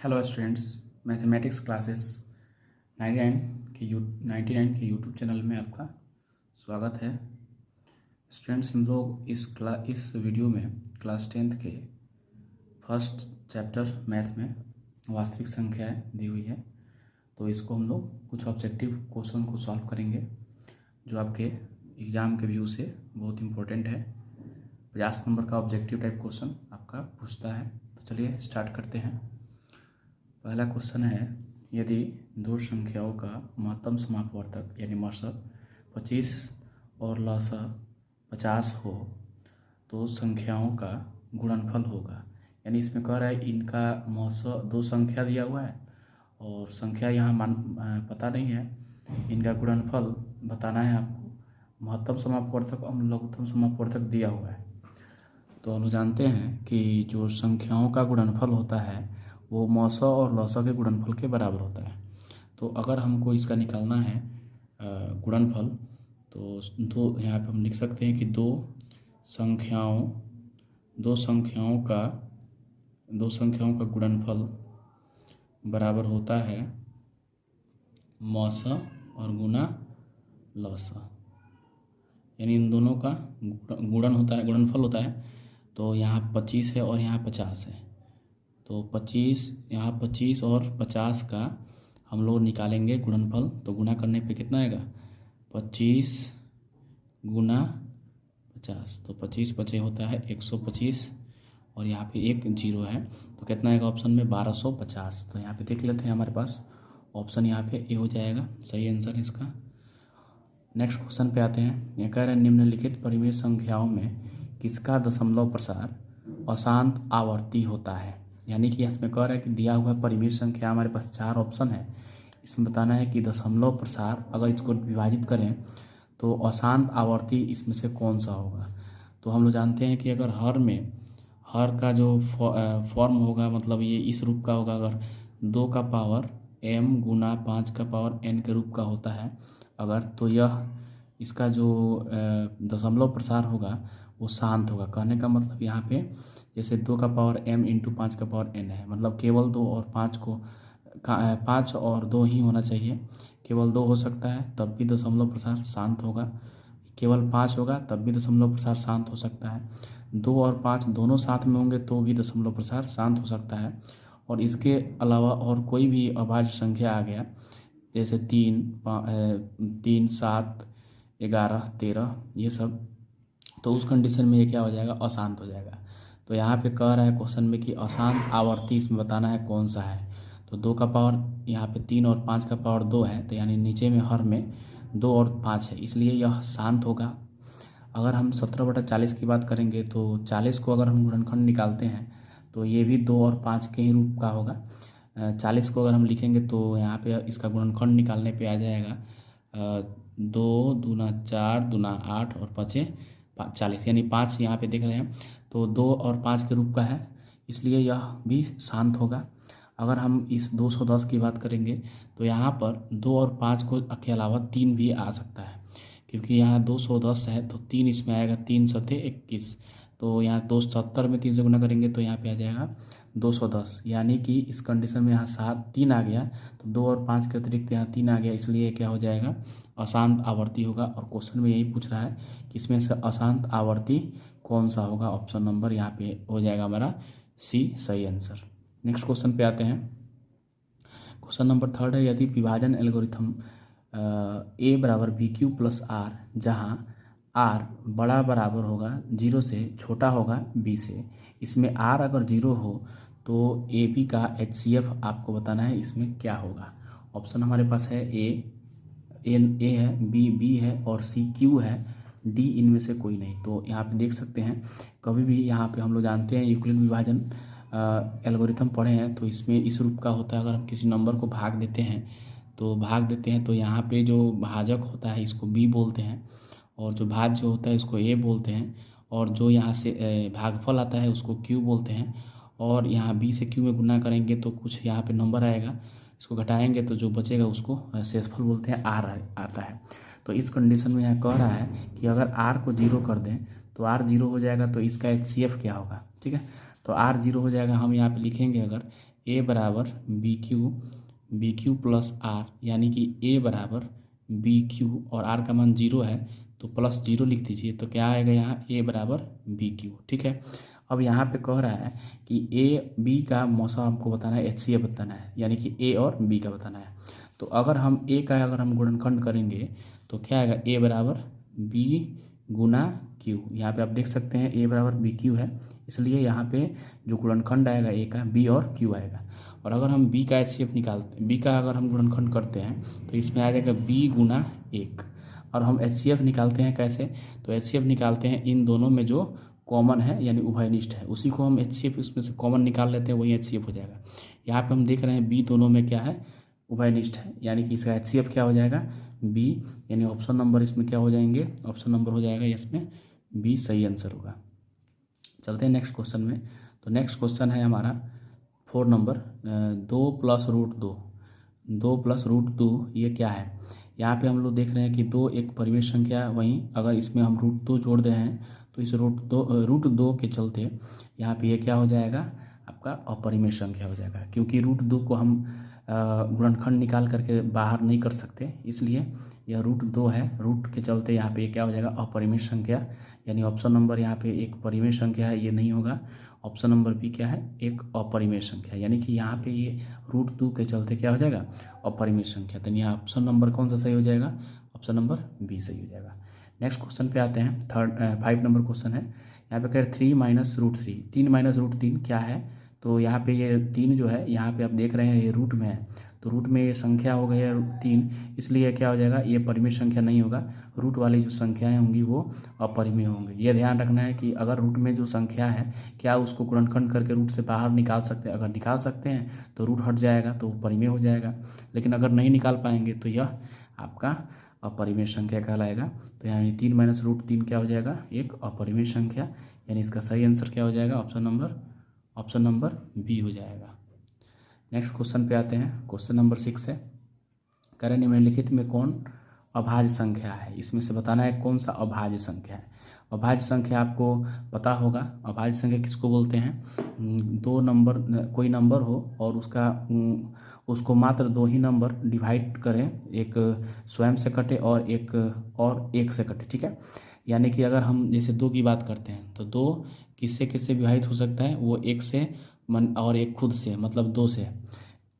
Hello students, mathematics classes 99 के YouTube channel में आपका स्वागत है। स्टूडेंट्स, हम लोग इस वीडियो में क्लास 10th के फर्स्ट चैप्टर मैथ में वास्तविक संख्याएं दी हुई है, तो इसको हम लोग कुछ ऑब्जेक्टिव क्वेश्चन को सॉल्व करेंगे जो आपके एग्ज़ाम के व्यू से बहुत इम्पोर्टेंट है। 50 नंबर का ऑब्जेक्टिव टाइप क्वेश्चन आपका पूछता है। तो चलिए स्टार्ट करते हैं। पहला क्वेश्चन है, यदि दो संख्याओं का महत्तम समापवर्तक यानी मशक 25 और लसक 50 हो तो संख्याओं का गुणनफल होगा। यानी इसमें कह रहा है इनका मशक दो संख्या दिया हुआ है और संख्या यहाँ पता नहीं है, इनका गुणनफल बताना है आपको। महत्तम समापवर्तक और लघुत्तम समापवर्तक दिया हुआ है, तो हम जानते हैं कि जो संख्याओं का गुणनफल होता है वो मौसा और लौसा के गुणनफल के बराबर होता है। तो अगर हमको इसका निकालना है गुणनफल, तो दो यहाँ पे हम लिख सकते हैं कि दो संख्याओं का गुणनफल बराबर होता है मौसा और गुना लौसा। यानी इन दोनों का गुणनफल होता है। तो यहाँ 25 है और यहाँ 50 है, तो 25 और 50 का हम लोग निकालेंगे गुणनफल। तो गुना करने पे कितना आएगा, 25 गुना 50, तो 25 पचे होता है 125 और यहाँ पे एक जीरो है, तो कितना आएगा ऑप्शन में 1250। तो यहाँ पे देख लेते हैं, हमारे पास ऑप्शन यहाँ पे ए हो जाएगा, सही आंसर है इसका। नेक्स्ट क्वेश्चन पे आते हैं। यह कह रहे हैं निम्नलिखित परिमेय संख्याओं में किसका दशमलव प्रसार अशांत आवर्ती होता है। यानी कि इसमें कह रहा है कि दिया हुआ परिमेय संख्या, हमारे पास 4 ऑप्शन है, इसमें बताना है कि दशमलव प्रसार अगर इसको विभाजित करें तो अशांत आवर्ती इसमें से कौन सा होगा। तो हम लोग जानते हैं कि अगर हर का जो फॉर्म होगा, मतलब ये इस रूप का होगा, अगर 2 का पावर m गुना 5 का पावर n के रूप का होता है अगर, तो यह इसका जो दशमलव प्रसार होगा वो शांत होगा। कहने का मतलब यहाँ पे जैसे 2 का पावर m इंटू 5 का पावर n है, मतलब केवल 2 और 5 को 5 और 2 ही होना चाहिए। केवल 2 हो सकता है तब भी दशमलव प्रसार शांत होगा, केवल 5 होगा तब भी दशमलव प्रसार शांत हो सकता है, 2 और 5 दोनों साथ में होंगे तो भी दशमलव प्रसार शांत हो सकता है। और इसके अलावा और कोई भी अभाज्य संख्या आ गया, जैसे 3, 7, 11, 13 ये सब, तो उस कंडीशन में ये क्या हो जाएगा, अशांत हो जाएगा। तो यहाँ पे कह रहा है क्वेश्चन में कि अशांत आवर्ती इसमें बताना है कौन सा है। तो 2 का पावर यहाँ पे 3 और 5 का पावर 2 है, तो यानी नीचे में हर में 2 और 5 है, इसलिए यह शांत होगा। अगर हम 17/40 की बात करेंगे तो 40 को अगर हम गुणनखंड निकालते हैं तो ये भी 2 और 5 के ही रूप का होगा। 40 को अगर हम लिखेंगे तो यहाँ पे इसका गुणनखंड निकालने पे आ जाएगा 2 दूना 4 दूना 8 और 5 40, यानी 5 यहाँ पे देख रहे हैं, तो 2 और 5 के रूप का है, इसलिए यह भी शांत होगा। अगर हम इस 210 की बात करेंगे तो यहाँ पर 2 और 5 के अलावा 3 भी आ सकता है, क्योंकि यहाँ 210 है तो 3 इसमें आएगा, 3 सते 21, तो यहाँ 270 में 3 से गुना करेंगे तो यहाँ पे आ जाएगा 210। यानी कि इस कंडीशन में यहाँ 3 आ गया, तो 2 और 5 के अतिरिक्त यहाँ 3 आ गया, इसलिए क्या हो जाएगा, अशांत आवर्ती होगा। और क्वेश्चन में यही पूछ रहा है कि इसमें से अशांत आवर्ती कौन सा होगा। ऑप्शन नंबर यहाँ पे हो जाएगा हमारा सी, सही आंसर। नेक्स्ट क्वेश्चन पे आते हैं। क्वेश्चन नंबर 3 है, यदि विभाजन एल्गोरिथम a बराबर BQ प्लस R, जहाँ R बड़ा बराबर होगा 0 से, छोटा होगा B से, इसमें R अगर 0 हो तो AB का HCF आपको बताना है, इसमें क्या होगा। ऑप्शन हमारे पास है A है, B है और C Q है, D इनमें से कोई नहीं। तो यहाँ पे देख सकते हैं, कभी भी यहाँ पे हम लोग जानते हैं यूक्लिड विभाजन एल्गोरिथम पढ़े हैं, तो इसमें इस रूप का होता है। अगर हम किसी नंबर को भाग देते हैं तो यहाँ पे जो भाजक होता है इसको B बोलते हैं, और जो भाज्य होता है इसको A बोलते हैं, और जो यहाँ से भागफल आता है उसको Q बोलते हैं। और यहाँ B से Q में गुना करेंगे तो कुछ यहाँ पे नंबर आएगा, इसको घटाएंगे तो जो बचेगा उसको शेषफल बोलते हैं, R आता है। तो इस कंडीशन में यहाँ कह रहा है कि अगर R को 0 कर दें तो R 0 हो जाएगा, तो इसका HCF क्या होगा, ठीक है। तो तो आर जीरो हो जाएगा। हम यहाँ पे लिखेंगे अगर ए बराबर बी क्यू प्लस आर, यानी कि ए बराबर बी क्यू और आर का मान जीरो है तो प्लस जीरो लिख दीजिए, तो क्या आएगा यहाँ ए बराबर बी क्यू। ठीक है, अब यहाँ पे कह रहा है कि ए बी का मौसा हमको बताना है, HCF बताना है, यानी कि ए और बी का बताना है। तो अगर हम ए का अगर हम गुणनखंड करेंगे तो क्या आएगा, ए बराबर बी गुना क्यू। यहाँ पे आप देख सकते हैं ए बराबर बी क्यू है, इसलिए यहाँ पे जो गुणनखंड आएगा ए का बी और क्यू आएगा। और अगर हम बी का HCF निकालते, बी का अगर हम गुणनखंड करते हैं तो इसमें आ जाएगा बी गुना एक। और हम HCF निकालते हैं कैसे, तो HCF निकालते हैं इन दोनों में जो कॉमन है यानी उभयनिष्ठ है, उसी को हम HCF उसमें से कॉमन निकाल लेते हैं, वही HCF हो जाएगा। यहाँ पे हम देख रहे हैं बी दोनों में क्या है, उभयनिष्ठ है, यानी कि इसका HCF क्या हो जाएगा, बी, यानी ऑप्शन नंबर इसमें क्या हो जाएंगे, ऑप्शन नंबर हो जाएगा इसमें बी सही आंसर होगा। चलते हैं नेक्स्ट क्वेश्चन में। तो नेक्स्ट क्वेश्चन है हमारा 4 नंबर, 2 प्लस रूट दो ये क्या है। यहाँ पे हम लोग देख रहे हैं कि 2 एक परिमेय संख्या, वहीं अगर इसमें हम रूट 2 जोड़ दे हैं तो इस रूट दो के चलते यहाँ पे ये क्या हो जाएगा, आपका अपरिमेय संख्या हो जाएगा। क्योंकि रूट 2 को हम गुणनखंड निकाल करके बाहर नहीं कर सकते, इसलिए यह रूट 2 है, रूट के चलते यहाँ पे क्या हो जाएगा, अपरिमेय संख्या, यानी ऑप्शन नंबर यहाँ पे एक परिमेय संख्या है, ये नहीं होगा। ऑप्शन नंबर बी क्या है, एक अपरिमेय संख्या, यानी कि यहाँ पे ये रूट 2 के चलते क्या हो जाएगा, अपरिमेय संख्या। तो यहाँ ऑप्शन नंबर कौन सा सही हो जाएगा, ऑप्शन नंबर बी सही हो जाएगा। नेक्स्ट क्वेश्चन पे आते हैं, 5 नंबर क्वेश्चन है। यहाँ पे कह रहे 3 माइनस रूट 3, 3 माइनस रूट 3 क्या है। तो यहाँ पे ये 3 जो है, यहाँ पे आप देख रहे हैं ये रूट में है, तो रूट में ये संख्या हो गई है 3, इसलिए क्या हो जाएगा, ये परिमेय संख्या नहीं होगा। रूट वाली जो संख्याएं होंगी वो अपरिमेय होंगी। ये ध्यान रखना है कि अगर रूट में जो संख्या है, क्या उसको गुणनखंड करके रूट से बाहर निकाल सकते हैं, अगर निकाल सकते हैं तो रूट हट जाएगा तो परिमेय हो जाएगा, लेकिन अगर नहीं निकाल पाएंगे तो यह आपका अपरिमेय संख्या कहलाएगा। तो यहाँ 3 माइनस रूट 3 क्या हो जाएगा, एक अपरिमेय संख्या, यानी इसका सही आंसर क्या हो जाएगा, ऑप्शन नंबर बी हो जाएगा। नेक्स्ट क्वेश्चन पे आते हैं, क्वेश्चन नंबर 6 है। कह रहे निम्नलिखित में कौन अभाज्य संख्या है, इसमें से बताना है कौन सा अभाज्य संख्या है। अभाज्य संख्या आपको पता होगा, अभाज्य संख्या किसको बोलते हैं, 2 नंबर, कोई नंबर हो और उसको मात्र 2 ही नंबर डिवाइड करें, एक स्वयं से कटे और एक से कटे। ठीक है, यानी कि अगर हम जैसे 2 की बात करते हैं तो 2 किससे विभाजित हो सकता है, वो 1 से और एक खुद से, मतलब 2 से,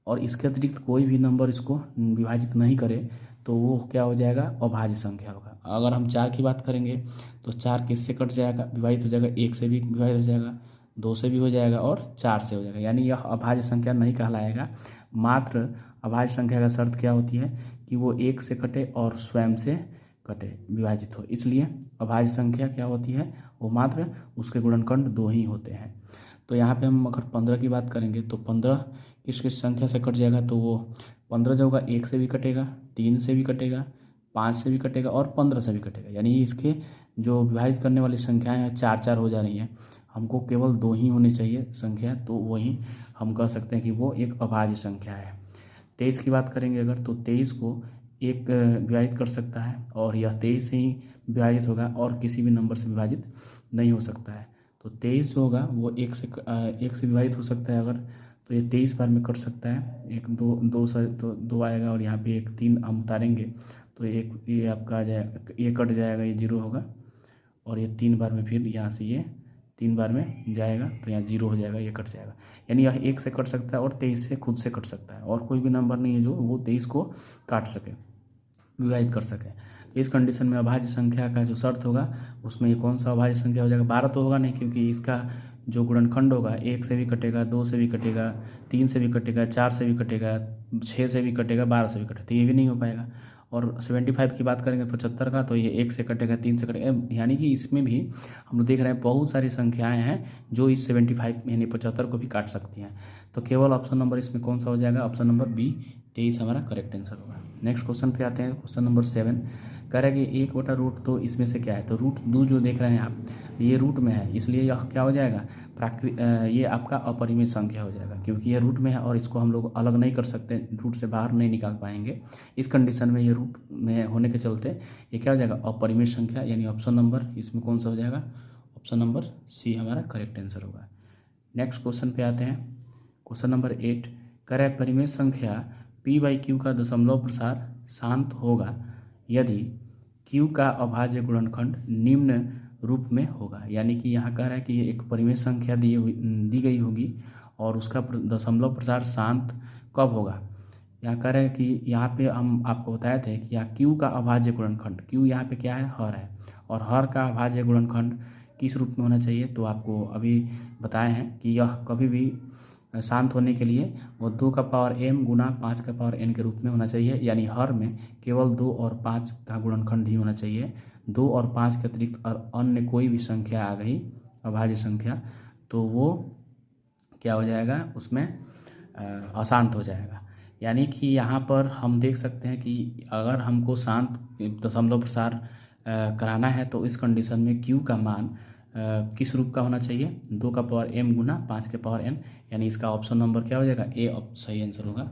और इसके अतिरिक्त कोई भी नंबर इसको विभाजित नहीं करे तो वो क्या हो जाएगा, अभाज्य संख्या होगा। अगर हम 4 की बात करेंगे तो 4 किससे कट जाएगा, विभाजित हो जाएगा, 1 से भी विभाजित हो जाएगा, 2 से भी हो जाएगा और 4 से हो जाएगा, यानी यह अभाज्य संख्या नहीं कहलाएगा। मात्र अभाज्य संख्या का शर्त क्या होती है कि वो 1 से कटे और स्वयं से कटे, विभाजित हो, इसलिए अभाज्य संख्या क्या होती है, वो मात्र उसके गुणनखंड 2 ही होते हैं। तो यहाँ पे हम अगर 15 की बात करेंगे तो 15 किस किस संख्या से कट जाएगा, तो वो 15 जो होगा 1 से भी कटेगा, 3 से भी कटेगा, 5 से भी कटेगा और 15 से भी कटेगा, यानी इसके जो विभाजित करने वाली संख्याएं हैं 4 हो जा रही हैं, हमको केवल 2 ही होनी चाहिए संख्या, तो वही हम कह सकते हैं कि वो एक अभाज्य संख्या है। 23 की बात करेंगे अगर, तो 23 को एक विभाजित कर सकता है और यह 23 से ही विभाजित होगा और किसी भी नंबर से विभाजित नहीं हो सकता है। तो 23 जो होगा वो 1 से विभाजित हो सकता है अगर, तो ये 23 बार में कट सकता है, 1 2 से तो 2 आएगा और यहाँ पे 1 3 हम उतारेंगे तो ये आपका आ जाएगा, ये कट जाएगा, ये 0 होगा और ये 3 बार में फिर यहाँ से ये 3 बार में जाएगा तो यहाँ 0 हो जाएगा, ये कट जाएगा, यानी यह 1 से कट सकता है और 23 से खुद से कट सकता है, और कोई भी नंबर नहीं है जो वो 23 को काट सके, विभाजित कर सके। तो इस कंडीशन में अभाज्य संख्या का जो शर्त होगा उसमें ये कौन सा अभाज्य संख्या हो जाएगा, 12 तो होगा नहीं, क्योंकि इसका जो गुणनखंड होगा 1 से भी कटेगा, 2 से भी कटेगा, 3 से भी कटेगा, 4 से भी कटेगा, 6 से भी कटेगा, 12 से भी कटेगा, तो ये भी नहीं हो पाएगा। और 75 की बात करेंगे 75 का, तो ये 1 से कटेगा, 3 से कटेगा, यानी कि इसमें भी हम लोग देख रहे हैं बहुत सारी संख्याएं हैं जो इस 75 यानी 75 को भी काट सकती हैं। तो केवल ऑप्शन नंबर इसमें कौन सा हो जाएगा, ऑप्शन नंबर बी 23 हमारा करेक्ट आंसर होगा। नेक्स्ट क्वेश्चन पे आते हैं, क्वेश्चन नंबर 7 कह रहा है कि 1/√2 इसमें से क्या है, तो √2 जो देख रहे हैं आप ये रूट में है, इसलिए यह क्या हो जाएगा, ये आपका अपरिमेय संख्या हो जाएगा, क्योंकि ये रूट में है और इसको हम लोग अलग नहीं कर सकते, रूट से बाहर नहीं निकाल पाएंगे। इस कंडीशन में ये रूट में होने के चलते ये क्या हो जाएगा, अपरिमेय संख्या, यानी ऑप्शन नंबर इसमें कौन सा हो जाएगा, ऑप्शन नंबर सी हमारा करेक्ट आंसर होगा। नेक्स्ट क्वेश्चन पे आते हैं। क्वेश्चन नंबर 8 कह रहा है परिमेय संख्या p/q का दशमलव प्रसार शांत होगा यदि q का अभाज्य गुणनखंड निम्न रूप में होगा। यानी कि यहाँ कह रहा है कि एक परिमेय संख्या दी गई होगी और उसका दशमलव प्रसार शांत कब होगा। यहाँ कह रहे हैं कि यहाँ पे हम आपको बताए थे कि यहाँ q का अभाज्य गुणनखंड, q यहाँ पे क्या है, हर है, और हर का अभाज्य गुणनखंड किस रूप में होना चाहिए। तो आपको अभी बताए हैं कि यह कभी भी शांत होने के लिए वो 2 का पावर m गुना 5 का पावर n के रूप में होना चाहिए। यानी हर में केवल 2 और 5 का गुणनखंड ही होना चाहिए। 2 और 5 के अतिरिक्त और अन्य कोई भी संख्या आ गई अभाज्य संख्या तो वो क्या हो जाएगा, उसमें अशांत हो जाएगा। यानी कि यहाँ पर हम देख सकते हैं कि अगर हमको शांत दशमलव प्रसार कराना है तो इस कंडीशन में q का मान किस रूप का होना चाहिए, 2 का पावर m गुना 5 के पावर n। यानी इसका ऑप्शन नंबर क्या हो जाएगा, ए सही आंसर होगा।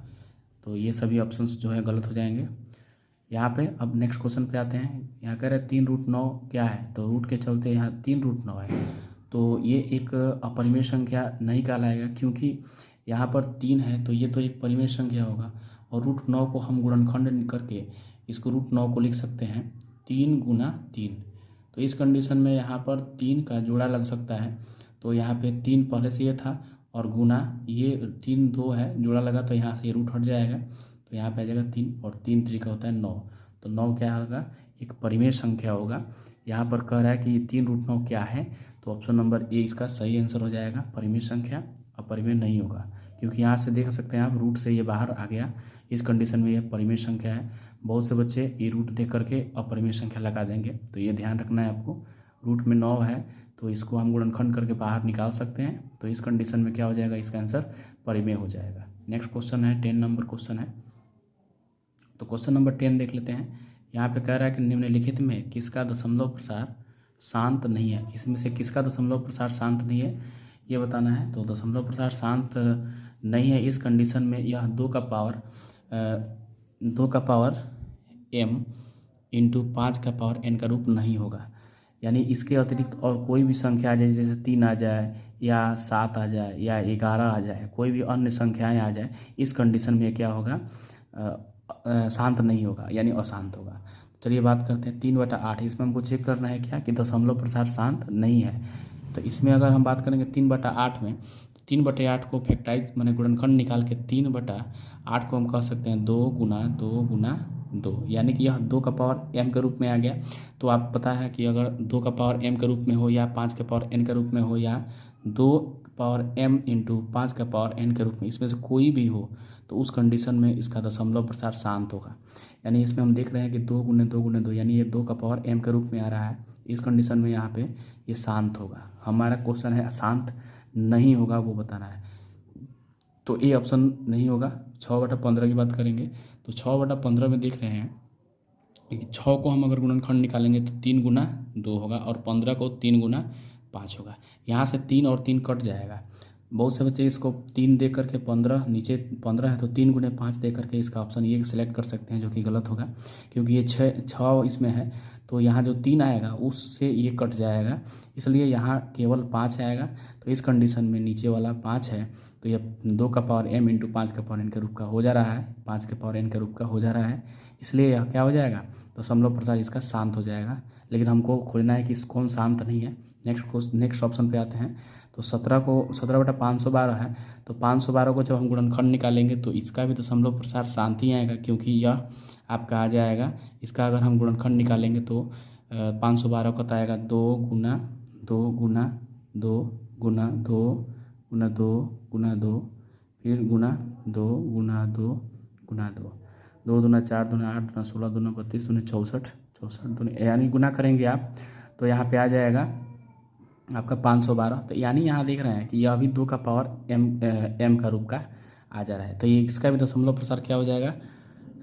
तो ये सभी ऑप्शंस जो है गलत हो जाएंगे यहाँ पे। अब नेक्स्ट क्वेश्चन पे आते हैं। यहाँ कह रहे हैं 3√9 क्या है, तो रूट के चलते यहाँ 3√9 है, तो ये एक अपरिमेय संख्या नहीं कहलाएगा क्योंकि यहाँ पर 3 है तो ये तो एक परिमेय संख्या होगा। और √9 को हम गुणनखंड करके इसको √9 को लिख सकते हैं 3 गुना 3। तो इस कंडीशन में यहाँ पर 3 का जोड़ा लग सकता है। तो यहाँ पे 3 पहले से ये था और गुना ये 3 2 है, जोड़ा लगा तो यहाँ से ये रूट हट जाएगा, तो यहाँ पे आ जाएगा 3 और 3 तरीका होता है 9। तो 9 क्या होगा, एक परिमेय संख्या होगा। यहाँ पर कह रहा है कि 3√9 क्या है, तो ऑप्शन नंबर ए इसका सही आंसर हो जाएगा। परिमेय संख्या अपरिमेय नहीं होगा क्योंकि यहाँ से देख सकते हैं आप रूट से ये बाहर आ गया। इस कंडीशन में ये परिमेय संख्या है। बहुत से बच्चे ये रूट देख करके अपरिमेय संख्या लगा देंगे, तो ये ध्यान रखना है आपको। रूट में 9 है तो इसको हम गुणनखंड करके बाहर निकाल सकते हैं, तो इस कंडीशन में क्या हो जाएगा, इसका आंसर परिमेय हो जाएगा। नेक्स्ट क्वेश्चन है 10 नंबर क्वेश्चन है। तो क्वेश्चन नंबर 10 देख लेते हैं। यहाँ पे कह रहा है कि निम्नलिखित में किसका दशमलव प्रसार शांत नहीं है, इसमें से किसका दशमलव प्रसार शांत नहीं है ये बताना है। तो दशमलव प्रसार शांत नहीं है इस कंडीशन में यह 2 का पावर m इंटू 5 का पावर n का रूप नहीं होगा। यानी इसके अतिरिक्त और कोई भी संख्या आ जाए, जैसे 3 आ जाए या 7 आ जाए या 11 आ जाए, कोई भी अन्य संख्याएं आ जाए, इस कंडीशन में क्या होगा, शांत नहीं होगा यानी अशांत होगा। चलिए बात करते हैं 3/8। इसमें हमको चेक करना है क्या कि दशमलव प्रसार शांत नहीं है। तो इसमें अगर हम बात करेंगे 3/8 में, 3/8 को फैक्टराइज मैंने गुणनखंड निकाल के 3/8 को हम कह सकते हैं 2 गुना 2 गुना 2, यानी कि यह 2 का पावर m के रूप में आ गया। तो आप पता है कि अगर 2 का पावर m के रूप में हो या 5 के पावर n के रूप में हो या 2 पावर m इंटू 5 का पावर n के रूप में, इसमें से कोई भी हो तो उस कंडीशन में इसका दशमलव प्रसार शांत होगा। यानी इसमें हम देख रहे हैं कि 2 गुने 2 गुने 2 यानी ये 2 का पावर m के रूप में आ रहा है। इस कंडीशन में यहाँ पे ये शांत होगा। हमारा क्वेश्चन है शांत नहीं होगा वो बताना है, तो ए ऑप्शन नहीं होगा। 6/15 की बात करेंगे तो 6/15 में देख रहे हैं कि 6 को हम अगर गुणनखंड निकालेंगे तो 3 गुना 2 होगा और 15 को 3 गुना 5 होगा। यहाँ से 3 और 3 कट जाएगा। बहुत से बच्चे इसको 3 दे करके 15, नीचे 15 है तो 3 गुने 5 दे करके इसका ऑप्शन ये सिलेक्ट कर सकते हैं, जो कि गलत होगा क्योंकि ये 6 इसमें है तो यहाँ जो 3 आएगा उससे ये कट जाएगा, इसलिए यहाँ केवल 5 आएगा। तो इस कंडीशन में नीचे वाला 5 है तो ये 2 का पावर m इंटू 5 का पावर n के रूप का हो जा रहा है, 5 के पावर n के रूप का हो जा रहा है, इसलिए यह क्या हो जाएगा, तो दशमलव प्रसार इसका शांत हो जाएगा। लेकिन हमको खोजना है कि कौन शांत नहीं है। नेक्स्ट ऑप्शन पे आते हैं। तो 17/512 है, तो 512 को जब हम गुणनखंड निकालेंगे तो इसका भी दशमलव प्रसार शांत ही आएगा क्योंकि यह आपका आ जाएगा। इसका अगर हम गुणनखंड निकालेंगे तो 512 का आएगा 2 गुना 2 गुना 2 गुना 2 गुना 2 गुना 2 फिर गुना 2 गुना 2 गुना 2, 2 दूना 4 दूना 8 दूना 16 दूना 32 दूना 64 दूना, यानी गुना करेंगे आप तो यहाँ पे आ जाएगा आपका 512। तो यानी यहाँ देख रहे हैं कि यह अभी 2 का पावर m का रूप का आ जा रहा है, तो ये इसका भी दशमलव प्रसार क्या हो जाएगा,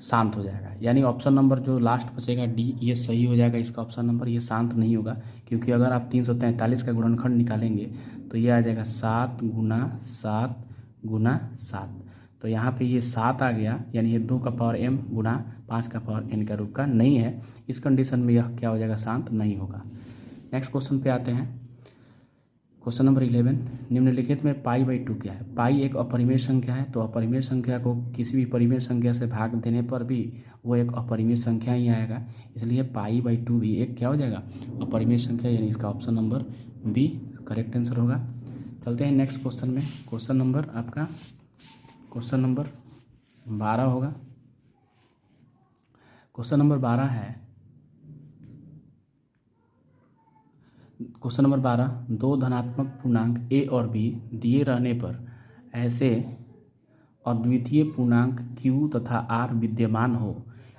शांत हो जाएगा। यानी ऑप्शन नंबर जो लास्ट बचेगा डी, ये सही हो जाएगा। इसका ऑप्शन नंबर ये शांत नहीं होगा क्योंकि अगर आप 343 का गुणनखंड निकालेंगे तो ये आ जाएगा 7 गुना 7 गुना 7। तो यहाँ पे ये 7 आ गया, यानी ये 2 का पावर m गुना 5 का पावर n का रूप का नहीं है। इस कंडीशन में यह क्या हो जाएगा, शांत नहीं होगा। नेक्स्ट क्वेश्चन पे आते हैं। क्वेश्चन नंबर 11, निम्नलिखित में π/2 क्या है। पाई एक अपरिमेय संख्या है, तो अपरिमेय संख्या को किसी भी परिमेय संख्या से भाग देने पर भी वो एक अपरिमेय संख्या ही आएगा, इसलिए π/2 भी एक क्या हो जाएगा, अपरिमेय संख्या, यानी इसका option number b correct answer होगा। चलते हैं नेक्स्ट क्वेश्चन में। क्वेश्चन नंबर 12 होगा। क्वेश्चन नंबर 12 है, क्वेश्चन नंबर 12, दो धनात्मक पूर्णांक ए और बी दिए रहने पर ऐसे अद्वितीय पूर्णांक q तथा r विद्यमान हो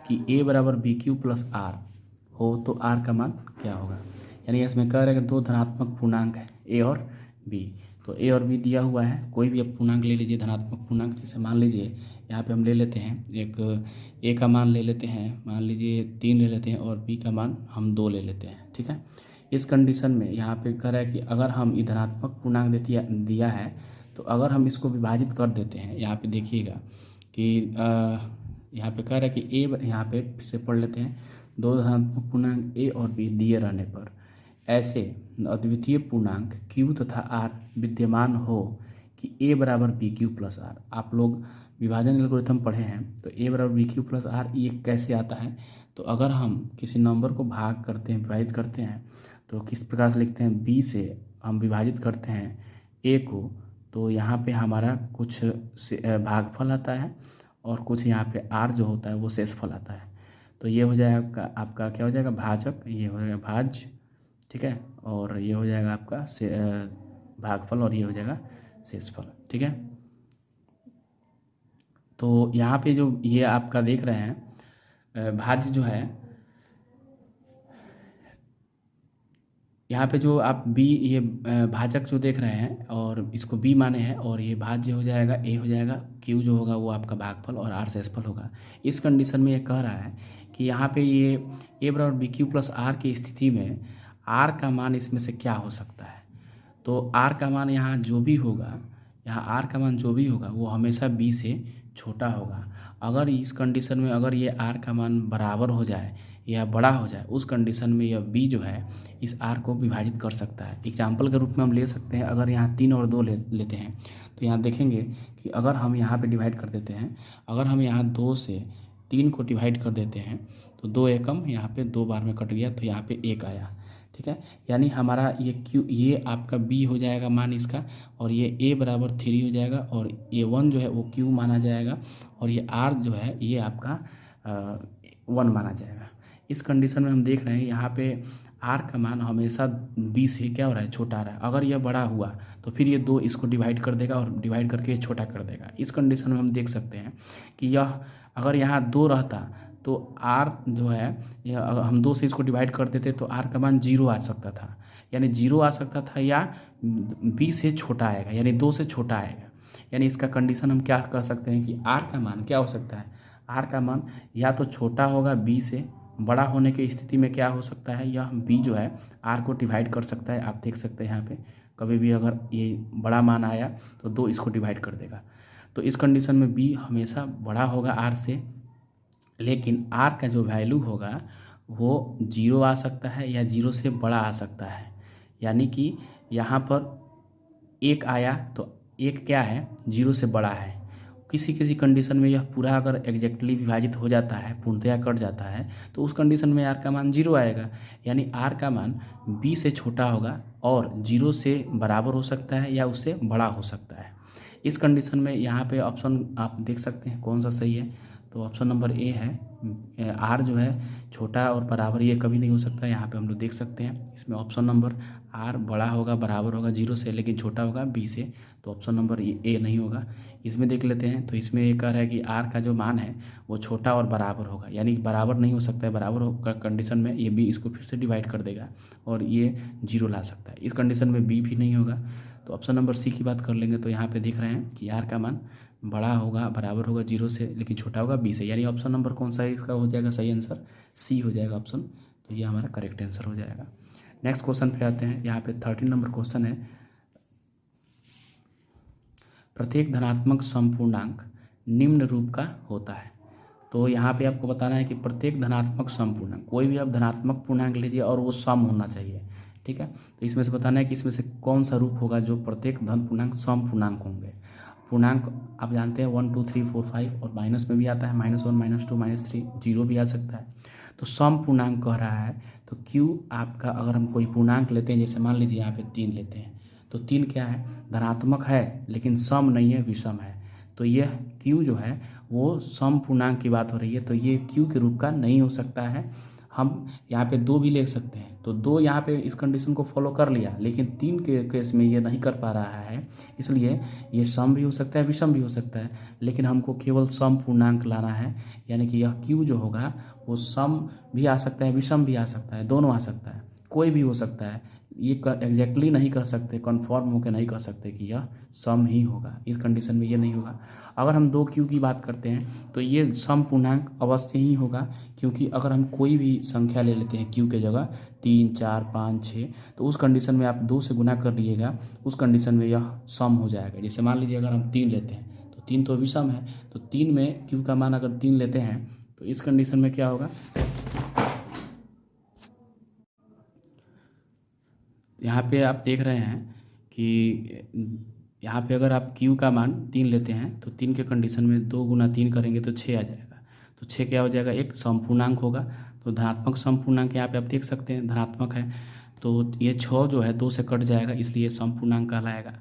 कि a बराबर BQ प्लस r हो तो r का मान क्या होगा। यानी इसमें कह रहे हैं कि दो धनात्मक पूर्णांक है a और b, तो a और b दिया हुआ है, कोई भी अब पूर्णांक ले लीजिए धनात्मक पूर्णांक। जैसे मान लीजिए यहाँ पे हम ले लेते हैं एक a का मान ले लेते हैं, मान लीजिए 3 ले लेते हैं, और b का मान हम 2 ले लेते हैं, ठीक है। इस कंडीशन में यहाँ पे कह रहा है कि अगर हम धनात्मक पूर्णांक दिया है, तो अगर हम इसको विभाजित कर देते हैं, यहाँ पे देखिएगा कि यहाँ पे कह रहा है कि ए, यहाँ पे फिर से पढ़ लेते हैं, दो धनात्मक पूर्णांक ए और बी दिए रहने पर ऐसे अद्वितीय पूर्णांक q तथा r विद्यमान हो कि a बराबर BQ प्लस r। आप लोग विभाजन एल्गोरिथम पढ़े हैं, तो a बराबर BQ प्लस r ये कैसे आता है। तो अगर हम किसी नंबर को भाग करते हैं, विभाजित करते हैं, तो किस प्रकार से लिखते हैं, b से हम विभाजित करते हैं a को, तो यहाँ पे हमारा कुछ भागफल आता है और कुछ यहाँ पे r जो होता है वो शेषफल आता है। तो ये हो जाएगा आपका क्या हो जाएगा, भाजक, ये हो जाएगा भाज्य, ठीक है, और ये हो जाएगा आपका भागफल, और ये हो जाएगा शेषफल, ठीक है। तो यहाँ पे जो ये आपका देख रहे हैं भाज्य जो है, यहाँ पे जो आप b ये भाजक जो देख रहे हैं और इसको b माने हैं, और ये भाज्य हो जाएगा a हो जाएगा, q जो होगा वो आपका भागफल और r शेषफल होगा। इस कंडीशन में ये कह रहा है कि यहाँ पे ये a बराबर BQ प्लस r की स्थिति में r का मान इसमें से क्या हो सकता है। तो r का मान यहाँ जो भी होगा, यहाँ r का मान जो भी होगा वो हमेशा b से छोटा होगा। अगर इस कंडीशन में अगर ये r का मान बराबर हो जाए या बड़ा हो जाए, उस कंडीशन में यह b जो है इस r को विभाजित कर सकता है। एग्जाम्पल के रूप में हम ले सकते हैं, अगर यहाँ 3 और 2 लेते हैं, तो यहाँ देखेंगे कि अगर हम यहाँ पे डिवाइड कर देते हैं, अगर हम यहाँ 2 से 3 को डिवाइड कर देते हैं, तो 2 एकम यहाँ पे 2 बार में कट गया, तो यहाँ पे 1 आया, ठीक है। यानी हमारा ये आपका b हो जाएगा मान इसका, और ये a बराबर 3 हो जाएगा, और a1 जो है वो q माना जाएगा, और ये r जो है ये आपका 1 माना जाएगा। इस कंडीशन में हम देख रहे हैं यहाँ पे r का मान हमेशा b से क्या हो रहा है, छोटा आ रहा है। अगर यह बड़ा हुआ तो फिर ये 2 इसको डिवाइड कर देगा और डिवाइड करके ये छोटा कर देगा। इस कंडीशन में हम देख सकते हैं कि यह अगर यहाँ 2 रहता तो r जो है यह अगर हम 2 से इसको डिवाइड कर देते तो r का मान 0 आ सकता था, यानी 0 आ सकता था, या b से छोटा आएगा, यानी 2 से छोटा आएगा। यानी इसका कंडीशन हम क्या कह सकते हैं कि r का मान क्या हो सकता है, r का मान या तो छोटा होगा b से, बड़ा होने की स्थिति में क्या हो सकता है, यह b जो है r को डिवाइड कर सकता है। आप देख सकते हैं यहाँ पे कभी भी अगर ये बड़ा मान आया तो 2 इसको डिवाइड कर देगा। तो इस कंडीशन में b हमेशा बड़ा होगा r से, लेकिन r का जो वैल्यू होगा वो 0 आ सकता है या 0 से बड़ा आ सकता है। यानी कि यहाँ पर 1 आया तो 1 क्या है, 0 से बड़ा है। किसी किसी कंडीशन में यह पूरा अगर एग्जैक्टली विभाजित हो जाता है, पूर्णतया कट जाता है, तो उस कंडीशन में r का मान 0 आएगा, यानी r का मान b से छोटा होगा और 0 से बराबर हो सकता है या उससे बड़ा हो सकता है। इस कंडीशन में यहाँ पे ऑप्शन आप देख सकते हैं कौन सा सही है, तो ऑप्शन नंबर ए है, r जो है छोटा और बराबर ये कभी नहीं हो सकता। यहाँ पे हम लोग देख सकते हैं इसमें ऑप्शन नंबर r बड़ा होगा, बराबर होगा 0 से, लेकिन छोटा होगा b से, तो ऑप्शन नंबर ए नहीं होगा। इसमें देख लेते हैं, तो इसमें ये कह रहा है कि r का जो मान है वो छोटा और बराबर होगा, यानी बराबर नहीं हो सकता है। बराबर कंडीशन में ये b इसको फिर से डिवाइड कर देगा और ये 0 ला सकता है। इस कंडीशन में b भी नहीं होगा, तो ऑप्शन नंबर सी की बात कर लेंगे। तो यहाँ पे देख रहे हैं कि r का मान बड़ा होगा, बराबर होगा 0 से, लेकिन छोटा होगा b से, यानी ऑप्शन नंबर कौन सा है इसका हो जाएगा सही आंसर, सी हो जाएगा ऑप्शन। तो ये हमारा करेक्ट आंसर हो जाएगा। नेक्स्ट क्वेश्चन पे आते हैं। यहाँ पे 13 नंबर क्वेश्चन है, प्रत्येक धनात्मक समपूर्णांक निम्न रूप का होता है। तो यहाँ पे आपको बताना है कि प्रत्येक धनात्मक समपूर्णांक, कोई भी आप धनात्मक पूर्णांक लीजिए और वो सम होना चाहिए, ठीक है। तो इसमें से बताना है कि इसमें से कौन सा रूप होगा जो प्रत्येक धन पूर्णांक सम पूर्णांक होंगे। पूर्णांक आप जानते हैं 1 2 3 4 5 और माइनस में भी आता है, -1 -2 -3 जीरो भी आ सकता है। तो सम पूर्णांक कह रहा है तो Q आपका, अगर हम कोई पूर्णांक लेते हैं, जैसे मान लीजिए यहाँ पे 3 लेते हैं, तो 3 क्या है, धनात्मक है लेकिन सम नहीं है, विषम है। तो यह Q जो है वो सम पूर्णांक की बात हो रही है, तो ये Q के रूप का नहीं हो सकता है। हम यहाँ पे 2 भी ले सकते हैं, तो 2 यहाँ पे इस कंडीशन को फॉलो कर लिया, लेकिन 3 के केस में ये नहीं कर पा रहा है, इसलिए ये सम भी हो सकता है, विषम भी हो सकता है, लेकिन हमको केवल सम पूर्णांक लाना है। यानी कि यह Q जो होगा वो सम भी आ सकता है, विषम भी आ सकता है, दोनों आ सकता है, कोई भी हो सकता है। ये एग्जैक्टली नहीं कह सकते, कन्फर्म होकर नहीं कह सकते कि यह सम ही होगा, इस कंडीशन में ये नहीं होगा। अगर हम 2Q की बात करते हैं तो ये सम पूर्णांक अवश्य ही होगा, क्योंकि अगर हम कोई भी संख्या ले लेते हैं Q के जगह 3 4 5 6, तो उस कंडीशन में आप 2 से गुना कर लीजिएगा, उस कंडीशन में यह सम हो जाएगा। जैसे मान लीजिए अगर हम 3 लेते हैं तो 3 तो विषम है, तो 3 में Q का मान अगर 3 लेते हैं तो इस कंडीशन में क्या होगा, यहाँ पे आप देख रहे हैं कि यहाँ पे अगर आप Q का मान 3 लेते हैं तो 3 के कंडीशन में 2 गुना 3 करेंगे तो 6 आ जाएगा। तो 6 क्या हो जाएगा, एक समपूर्णांक होगा। तो धनात्मक समपूर्णांक यहाँ पे आप देख सकते हैं धनात्मक है, तो ये 6 जो है 2 से कट जाएगा, इसलिए समपूर्णांक कहलाएगा।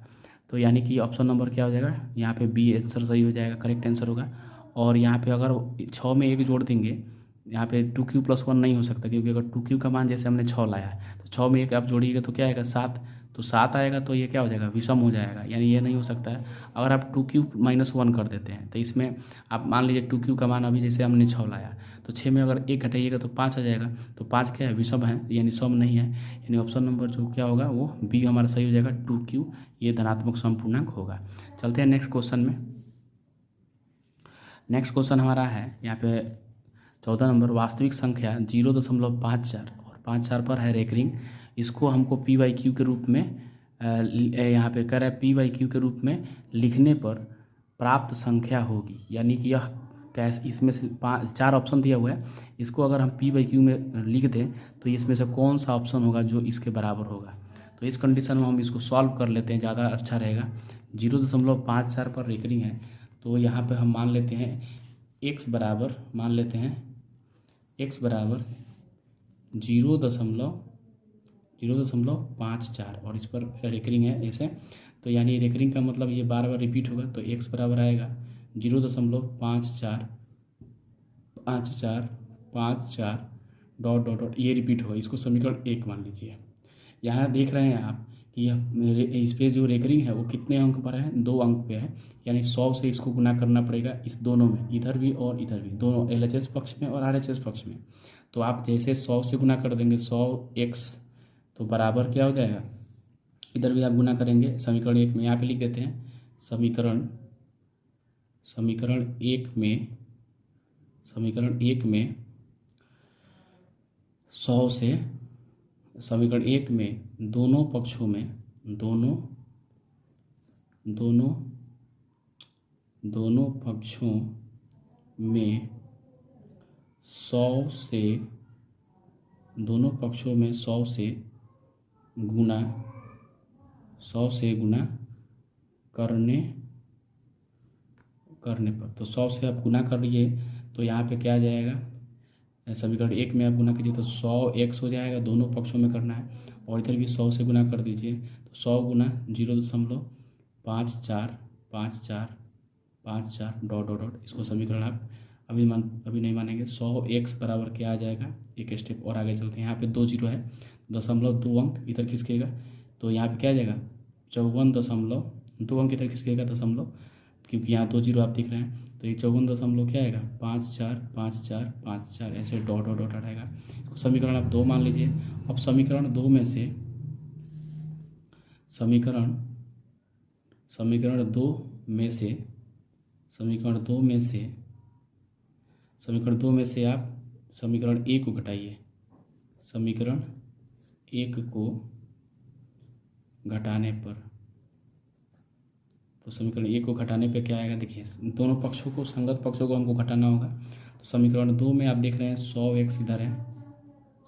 तो यानी कि ऑप्शन नंबर क्या हो जाएगा, यहाँ पे बी आंसर सही हो जाएगा, करेक्ट आंसर होगा। और यहाँ पे अगर 6 में 1 जोड़ देंगे, यहाँ पे 2Q + 1 नहीं हो सकता, क्योंकि अगर 2Q का मान जैसे हमने 6 लाया है तो 6 में 1 आप जोड़िएगा तो क्या आएगा, 7। तो 7 आएगा, तो ये क्या हो जाएगा, विषम हो जाएगा, यानी ये नहीं हो सकता है। अगर आप 2Q - 1 कर देते हैं तो इसमें आप मान लीजिए 2Q का मान अभी जैसे हमने 6 लाया, तो 6 में अगर 1 घटाइएगा तो 5 आ जाएगा। तो 5 क्या है, विषम है, यानी सम नहीं है। यानी ऑप्शन नंबर जो क्या होगा वो बी हमारा सही हो जाएगा, 2Q ये धनात्मक समपूर्णांक होगा। चलते हैं नेक्स्ट क्वेश्चन में। नेक्स्ट क्वेश्चन हमारा है यहाँ पे 14 नंबर, वास्तविक संख्या 0.54 और 54 पर है रेकरिंग, इसको हमको P/Q के रूप में यहाँ पे कह रहा है P/Q के रूप में लिखने पर प्राप्त संख्या होगी। यानी कि यह कैसे, इसमें से 4 ऑप्शन दिया हुआ है, इसको अगर हम P/Q में लिख दें तो इसमें से कौन सा ऑप्शन होगा जो इसके बराबर होगा। तो इस कंडीशन में हम इसको सॉल्व कर लेते हैं, ज़्यादा अच्छा रहेगा। 0.54 पर रेकरिंग है, तो यहाँ पे हम मान लेते हैं x बराबर, मान लेते हैं x बराबर 0.54 और इस पर रेकरिंग है ऐसे, तो यानी रेकरिंग का मतलब ये बार बार रिपीट होगा, तो x बराबर आएगा 0.54 54 54 डॉट डॉट डॉट, ये रिपीट होगा। इसको समीकरण 1 मान लीजिए। यहाँ देख रहे हैं आप कि यह इस पे जो रेकरिंग है वो कितने अंक पर है, 2 अंक पे है, यानी 100 से इसको गुना करना पड़ेगा इस दोनों में, इधर भी और इधर भी, दोनों LHS पक्ष में और RHS पक्ष में। तो आप जैसे 100 से गुना कर देंगे 100x, तो बराबर क्या हो जाएगा, इधर भी आप गुना करेंगे समीकरण 1 में, यहाँ पे लिख देते हैं समीकरण 1 में 100 से, समीकरण 1 में दोनों पक्षों में दोनों पक्षों में 100 से गुना करने पर, तो 100 से आप गुना कर लिए तो यहाँ पे क्या आ जाएगा, समीकरण 1 में आप गुना कीजिए तो 100x हो जाएगा, दोनों पक्षों में करना है, और इधर भी 100 से गुना कर दीजिए तो 100 गुना 0.5454 डॉट डॉट डॉट, इसको समीकरण आप अभी नहीं मानेंगे। 100x बराबर क्या आ जाएगा, एक स्टेप और आगे चलते हैं, यहाँ पे 2 जीरो है, 0.2 अंक इधर खिसकेगा, तो यहाँ पे क्या आ जाएगा 54.2 अंक इधर खिसकेगा दशमलव, क्योंकि यहाँ 2 जीरो आप दिख रहे हैं, तो ये 54 क्या आएगा 545454 ऐसे डॉट डॉट डॉट आएगा। इसको समीकरण आप 2 मान लीजिए। अब समीकरण 2 में से आप समीकरण 1 को घटाइए, समीकरण 1 को घटाने पर, तो समीकरण 1 को घटाने पे क्या आएगा, देखिए दोनों पक्षों को, संगत पक्षों को हमको घटाना होगा। तो समीकरण 2 में आप देख रहे हैं 100x इधर है,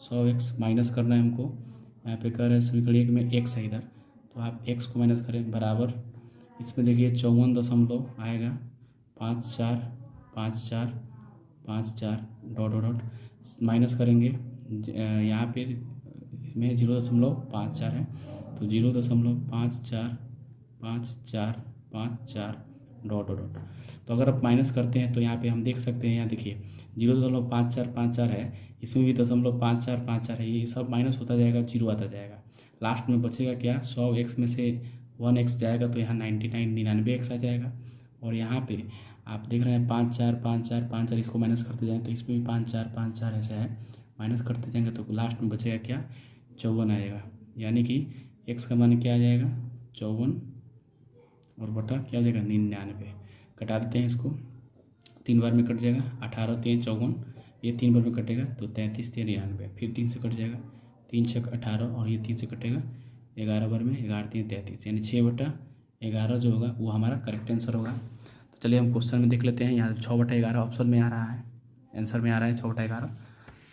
100x माइनस करना है हमको, यहाँ पे कह रहे हैं समीकरण 1 में x है इधर, तो आप x को माइनस करें बराबर, इसमें देखिए 54 आएगा 54 डॉट डॉट डॉट माइनस करेंगे, यहाँ पे इसमें 0.54 है, तो 0.5454 डॉट डॉट डॉट। तो अगर आप माइनस करते हैं तो यहाँ पे हम देख सकते हैं, यहाँ देखिए 0.5454 है, इसमें भी 0.5454 है, ये सब माइनस होता जाएगा, जीरो आता जाएगा। लास्ट में बचेगा क्या, 100x में से 1x जाएगा तो यहाँ 99 आ जाएगा। और यहाँ पे आप देख रहे हैं 54 इसको माइनस करते जाएँ तो इसमें भी 54 ऐसा है, माइनस करते जाएंगे तो लास्ट में बचेगा क्या, 54 आएगा। यानी कि x का मान क्या आ जाएगा, 54 और बटा क्या आ जाएगा 99। कटा देते हैं इसको, 3 बार में कट जाएगा, 18 3 54, ये 3 बार में कटेगा तो 33 3 99, फिर 3 से कट जाएगा, 3 6 18 और ये 3 से कटेगा 11 बार में, 11 3 33, यानी 6/11 जो होगा वो हमारा करेक्ट आंसर होगा। तो चलिए हम क्वेश्चन में देख लेते हैं, यहाँ 6/11 ऑप्शन में आ रहा है, आंसर में आ रहा है 6/11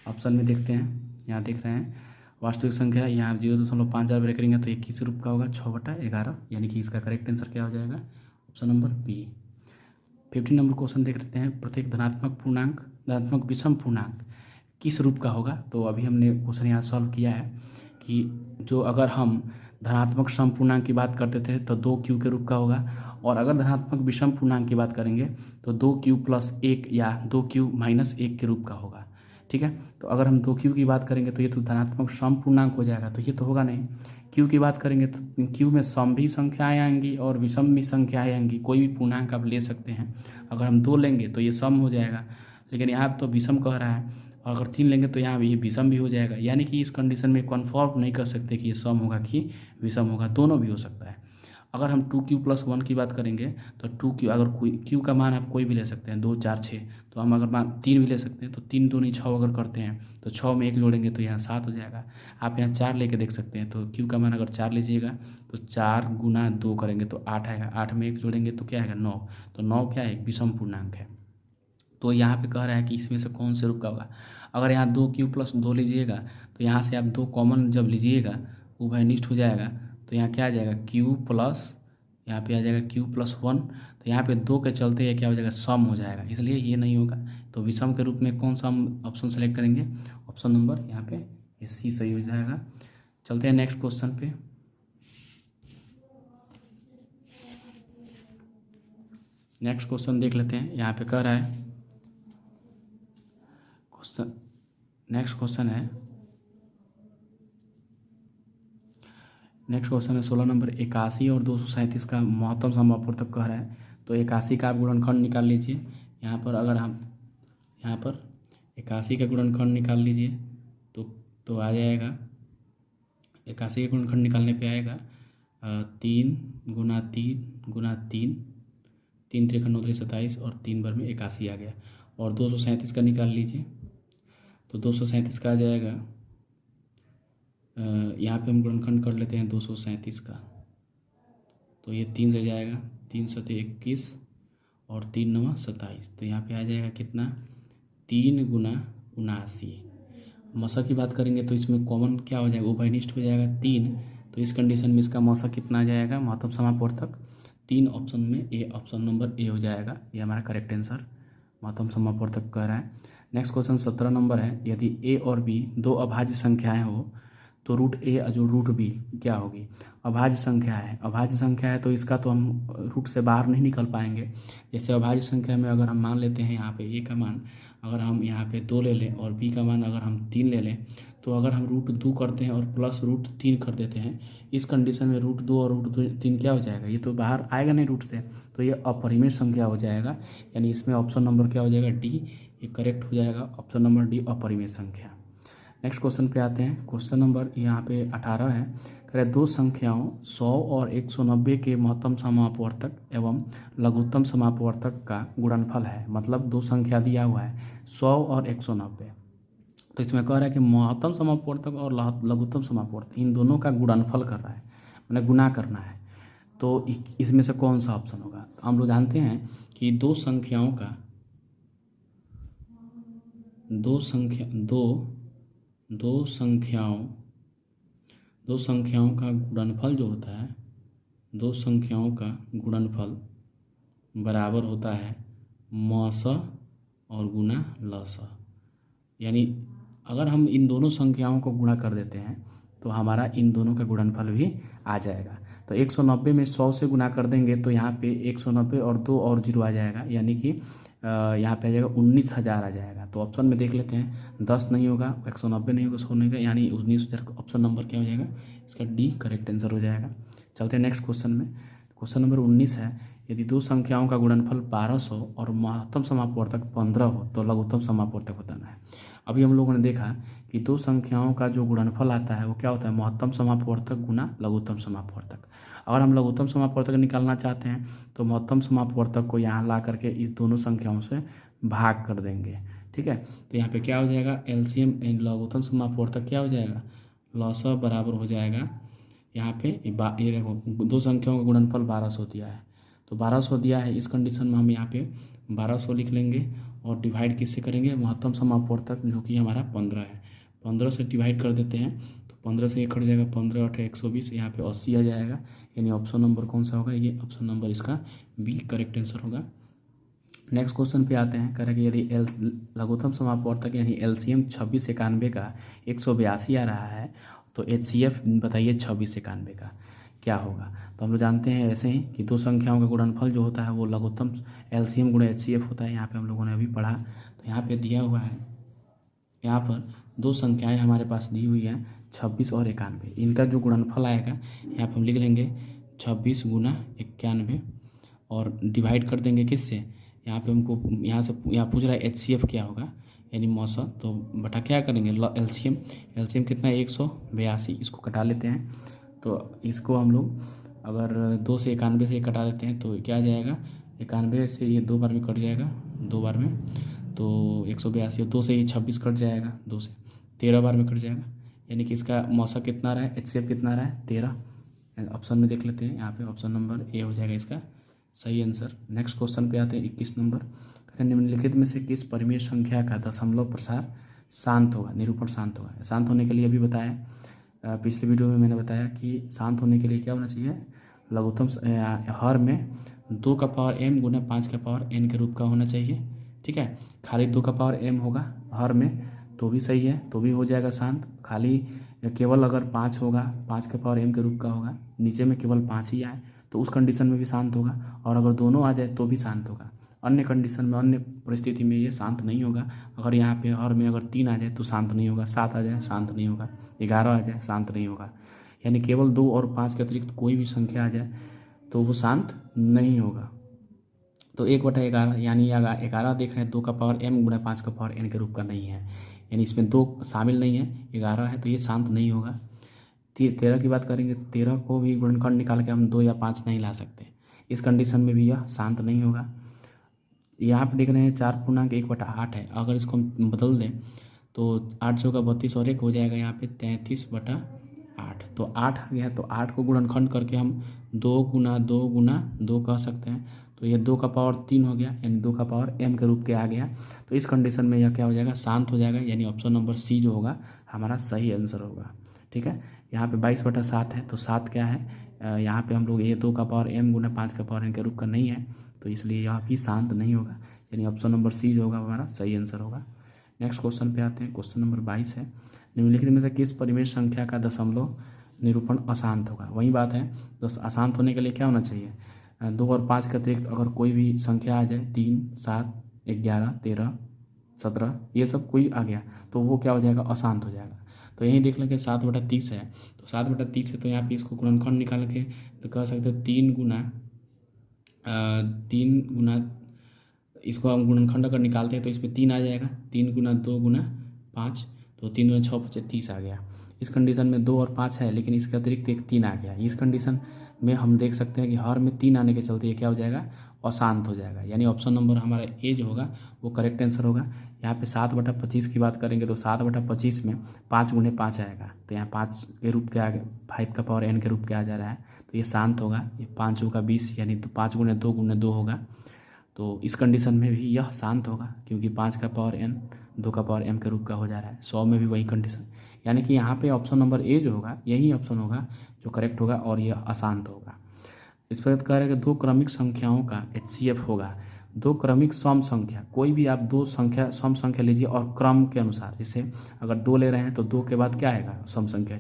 ऑप्शन में। देखते हैं, यहाँ देख रहे हैं वास्तविक संख्या, यहाँ 0.50 ब्रेक करेंगे तो 21 रूप का होगा 6/11, यानी कि इसका करेक्ट आंसर क्या हो जाएगा, option number b. 15 number question देख लेते हैं, प्रत्येक धनात्मक विषम पूर्णांक किस रूप का होगा। तो अभी हमने क्वेश्चन यहाँ सॉल्व किया है कि जो अगर हम धनात्मक सम पूर्णांक की बात करते थे तो 2q के रूप का होगा, और अगर धनात्मक विषम पूर्णांक की बात करेंगे तो 2q+1 या 2q-1 के रूप का होगा। ठीक है, तो अगर हम 2q की बात करेंगे तो ये तो धनात्मक सम पूर्णांक हो जाएगा, तो ये तो होगा नहीं। q की बात करेंगे तो q में सम भी संख्याएं आएंगी और विषम भी संख्याएं आएंगी, कोई भी पूर्णांक आप ले सकते हैं। अगर हम 2 लेंगे तो ये सम हो जाएगा, लेकिन यहाँ तो विषम कह रहा है, और अगर 3 लेंगे तो यहाँ भी ये विषम भी हो जाएगा। यानी कि इस कंडीशन में कन्फर्म नहीं कर सकते कि ये सम होगा कि विषम होगा, दोनों भी हो सकता है। अगर हम 2q+1 की बात करेंगे तो 2q, अगर कोई q का मान आप कोई भी ले सकते हैं, 2 4 6, तो हम अगर मान 3 भी ले सकते हैं, तो 3 2 नहीं 6 अगर करते हैं तो 6 में 1 जोड़ेंगे तो यहाँ 7 हो जाएगा। आप यहाँ 4 लेके देख सकते हैं, तो q का मान अगर 4 लीजिएगा तो 4 × 2 करेंगे तो 8 आएगा, 8 में 1 जोड़ेंगे तो क्या आएगा 9, तो 9 क्या है, विषम पूर्णांक है। तो यहाँ पे कह रहा है कि इसमें से कौन से रूप का होगा। अगर यहाँ 2q+2 लीजिएगा तो यहाँ से आप 2 कॉमन जब लीजिएगा उभयनिष्ठ हो जाएगा, तो यहाँ क्या आ जाएगा q+, यहाँ पे आ जाएगा q+1, तो यहाँ पे 2 के चलते ये क्या हो जाएगा, सम हो जाएगा, इसलिए ये नहीं होगा। तो विषम के रूप में कौन सा हम ऑप्शन सेलेक्ट करेंगे, ऑप्शन नंबर यहाँ पे ये सी सही हो जाएगा। चलते हैं नेक्स्ट क्वेश्चन पे। नेक्स्ट क्वेश्चन देख लेते हैं, यहाँ पे कह रहा है नेक्स्ट क्वेश्चन है 16 नंबर, 81 और 237 का महत्तम समापवर्तक कह रहा है। तो 81 का आप गुणनखंड निकाल लीजिए। यहाँ पर अगर हम 81 का गुणनखंड निकाल लीजिए तो आ जाएगा, 81 का गुणनखंड निकालने पे आएगा 3 × 3 3 3 9 27 और 3 बार में 81 आ गया। और 237 का निकाल लीजिए तो 237 का आ जाएगा, यहाँ पे हम गुणनखंड कर लेते हैं 237 का, तो ये 3 से जाएगा, 3 7 21 और 3 9 27, तो यहाँ पे आ जाएगा कितना, 3 × 79। मसा की बात करेंगे तो इसमें कॉमन क्या हो जाएगा, उभयनिष्ठ हो जाएगा 3, तो इस कंडीशन में इसका मसा कितना आ जाएगा, महत्तम समापवर्तक 3, ऑप्शन में ए, ऑप्शन नंबर ए हो जाएगा, ये हमारा करेक्ट आंसर महत्तम समापवर्तक कह रहा है। नेक्स्ट क्वेश्चन 17 नंबर है, यदि ए और बी 2 अभाज्य संख्याएं हो तो रूट ए जो रूट बी क्या होगी। अभाज्य संख्या है तो इसका तो हम रूट से बाहर नहीं निकल पाएंगे। जैसे अभाज्य संख्या में अगर हम मान लेते हैं यहाँ पे ए का मान अगर हम यहाँ पे 2 ले लें और बी का मान अगर हम 3 ले लें, तो अगर हम √2 करते हैं और प्लस √3 कर देते हैं, इस कंडीशन में √2 और √3 क्या हो जाएगा, ये तो बाहर आएगा नहीं रूट से, तो ये अपरिमेय संख्या हो जाएगा। यानी इसमें ऑप्शन नंबर क्या हो जाएगा, डी, ये करेक्ट हो जाएगा, ऑप्शन नंबर डी अपरिमेय संख्या। नेक्स्ट क्वेश्चन पे आते हैं, क्वेश्चन नंबर यहाँ पे 18 है, कह रहे 2 संख्याओं 100 और 190 के महत्तम समापवर्तक एवं लघुत्तम समापवर्तक का गुणनफल है। मतलब 2 संख्या दिया हुआ है 100 और 190, तो इसमें कह रहा है कि महत्तम समापवर्तक और लघुत्तम समापवर्तक इन दोनों का गुणनफल कर रहा है, मैंने गुणा करना है। तो इसमें से कौन सा ऑप्शन होगा। तो हम लोग जानते हैं कि दो संख्याओं दो संख्याओं का गुणनफल जो होता है, दो संख्याओं का गुणनफल बराबर होता है म स और गुना ल स। यानी अगर हम इन दोनों संख्याओं को गुणा कर देते हैं तो हमारा इन दोनों का गुणनफल भी आ जाएगा। तो 190 में 100 से गुना कर देंगे तो यहाँ पे 190 और 2 और 0 आ जाएगा, यानी कि यहाँ पे आ जाएगा 19,000 आ जाएगा। तो ऑप्शन में देख लेते हैं, 10 नहीं होगा, 190 नहीं होगा, 100 नहीं होगा, यानी 19,000। ऑप्शन नंबर क्या हो जाएगा इसका? डी करेक्ट आंसर हो जाएगा। चलते हैं नेक्स्ट क्वेश्चन में। क्वेश्चन नंबर 19 है, यदि दो संख्याओं का गुणनफल 1200 और महत्तम समापवर्तक 15 हो तो लघुत्तम समापवर्तक बताना है। अभी हम लोगों ने देखा कि दो संख्याओं का जो गुणनफल आता है वो क्या होता है? महत्तम समापवर्तक गुना लघुत्तम समापवर्तक। अगर हम लघुत्तम समापवर्तक निकालना चाहते हैं तो महत्तम समापवर्तक को यहाँ ला करके इस दोनों संख्याओं से भाग कर देंगे, ठीक है। तो यहाँ पे क्या हो जाएगा? एलसीएम लघुत्तम समापवर्तक क्या हो जाएगा? लॉसा बराबर हो जाएगा यहाँ पे ये देखो, दो संख्याओं का गुणनफल 1200 दिया है, तो 1200 दिया है। इस कंडीशन में हम यहाँ पे 1200 लिख लेंगे और डिवाइड किससे करेंगे? महत्तम समापवर्तक जो कि हमारा 15 है, 15 से डिवाइड कर देते हैं तो 15 से 1 कट जाएगा, 15 8 120, यहाँ पे 80 आ जाएगा। यानी ऑप्शन नंबर कौन सा होगा? ये ऑप्शन नंबर इसका बी करेक्ट आंसर होगा। नेक्स्ट क्वेश्चन पे आते हैं। कह रहे हैं कि यदि लघुत्तम समापवर्तक यानी एलसीएम 2691 का 182 आ रहा है तो एचसीएफ बताइए 2691 का क्या होगा? तो हम लोग जानते हैं ऐसे ही कि दो संख्याओं का गुणनफल जो होता है वो लघुत्तम एलसीएम गुणा एचसीएफ होता है। यहाँ पे हम लोगों ने अभी पढ़ा, तो यहाँ पे दिया हुआ है, यहाँ पर दो संख्याएं हमारे पास दी हुई हैं 26 और 91। इनका जो गुणनफल आएगा यहाँ पे हम लिख लेंगे 26 गुना 91 और डिवाइड कर देंगे किससे? यहाँ पे हमको यहाँ पूछ रहा है एचसीएफ क्या होगा, यानी मौसा। तो बटा क्या करेंगे? एलसीएम कितना है? 182। इसको कटा लेते हैं, तो इसको हम लोग अगर 2 से 91 से कटा देते हैं तो क्या आ जाएगा? 91 से ये 2 बार में कट जाएगा, 2 बार में, तो 182। 2 से ये 26 कट जाएगा, 2 से 13 बार में कट जाएगा, यानी कि इसका मौसा कितना रहा है? एचसीएफ कितना रहा है? 13। ऑप्शन में देख लेते हैं, यहाँ पे ऑप्शन नंबर ए हो जाएगा इसका सही आंसर। नेक्स्ट क्वेश्चन पे आते हैं 21 नंबर। निम्नलिखित में से किस परिमेय संख्या का दशमलव प्रसार शांत होगा, निरूपण शांत होगा? शांत होने के लिए अभी बताया, पिछले वीडियो में मैंने बताया कि शांत होने के लिए क्या होना चाहिए? लघुत्तम हर में 2 का पावर m गुना 5 का पावर n के रूप का होना चाहिए, ठीक है। खाली 2 का पावर m होगा हर में तो भी सही है, तो भी हो जाएगा शांत। खाली केवल अगर 5 होगा, 5 का पावर m के रूप का होगा, नीचे में केवल 5 ही आए तो उस कंडीशन में भी शांत होगा, और अगर दोनों आ जाए तो भी शांत होगा। अन्य कंडीशन में, अन्य परिस्थिति में ये शांत नहीं होगा। अगर यहाँ पे हर में अगर 3 आ जाए तो शांत नहीं होगा, 7 आ जाए शांत नहीं होगा, 11 आ जाए शांत नहीं होगा। यानी केवल 2 और 5 के अतिरिक्त कोई भी संख्या आ जाए तो वो शांत नहीं होगा। तो 1/11 यानी 11 देख रहे हैं, 2 का पावर m गुणा 5 का पावर n के रूप का नहीं है, यानी इसमें 2 शामिल नहीं है, 11 है, तो ये शांत नहीं होगा। 13 की बात करेंगे तो 13 को भी गुणनखंड निकाल के हम 2 या 5 नहीं ला सकते, इस कंडीशन में भी यह शांत नहीं होगा। यहाँ पे देख रहे हैं 4 पूर्णांक 1/8 है, अगर इसको हम बदल दें तो 8 चौका 32 और 1 हो जाएगा यहाँ पे 33/8। तो 8 आ गया, तो 8 को गुणनखंड करके हम 2 गुना 2 गुना 2 कह सकते हैं, तो ये 2 का पावर 3 हो गया, यानी 2 का पावर m के रूप के आ गया। तो इस कंडीशन में यह क्या हो जाएगा? शांत हो जाएगा, यानी ऑप्शन नंबर सी जो होगा हमारा सही आंसर होगा, ठीक है। यहाँ पे 22/7 है, तो 7 क्या है? यहाँ पे हम लोग ये 2 का पावर m गुना 5 का पावर n के रूप का नहीं है, तो इसलिए यह भी शांत नहीं होगा, यानी ऑप्शन नंबर सी जो होगा हमारा सही आंसर होगा। नेक्स्ट क्वेश्चन पे आते हैं। क्वेश्चन नंबर 22 है, निम्नलिखित में से किस परिमेय संख्या का दशमलव निरूपण अशांत होगा? वही बात है, तो अशांत होने के लिए क्या होना चाहिए? 2 और 5 के अतिरिक्त अगर कोई भी संख्या आ जाए, 3 7 11 13 17 ये सब कोई आ गया तो वो क्या हो जाएगा? अशांत हो जाएगा। तो यही देख लेंगे 7/30 है, तो 7/30 है, तो यहाँ पे इसको गुणनखंड निकाल के तो कह सकते हैं 3 गुना इसको हम गुणनखंड अगर निकालते हैं तो इस पर 3 आ जाएगा, 3 गुना 2 गुना 5, तो 3 गुना 6 5 30 आ गया। इस कंडीशन में 2 और 5 है, लेकिन इसके अतिरिक्त एक 3 आ गया। इस कंडीशन में हम देख सकते हैं कि हर में 3 आने के चलते ये क्या हो जाएगा? अशांत हो जाएगा, यानी ऑप्शन नंबर हमारा ए जो होगा वो करेक्ट आंसर होगा। यहाँ पे 7/25 की बात करेंगे तो 7/25 में 5 गुने 5 आएगा, तो यहाँ 5 के रूप के आगे 5 का पावर n के रूप के आ जा रहा है, तो ये शांत होगा। ये 5 का 20 यानी तो 5 गुने 2 होगा, तो इस कंडीशन में भी यह शांत होगा क्योंकि 5 का पावर n 2 का पावर m के रूप का हो जा रहा है। 100 में भी वही कंडीशन, यानी कि यहाँ पे ऑप्शन नंबर ए जो होगा यही ऑप्शन होगा जो करेक्ट होगा और ये अशांत होगा। इस पर कह रहे हैं कि दो क्रमिक संख्याओं का HCF होगा। दो क्रमिक सम संख्या, कोई भी आप दो संख्या सम संख्या लीजिए और क्रम के अनुसार, जैसे अगर 2 ले रहे हैं तो 2 के बाद क्या आएगा सम संख्या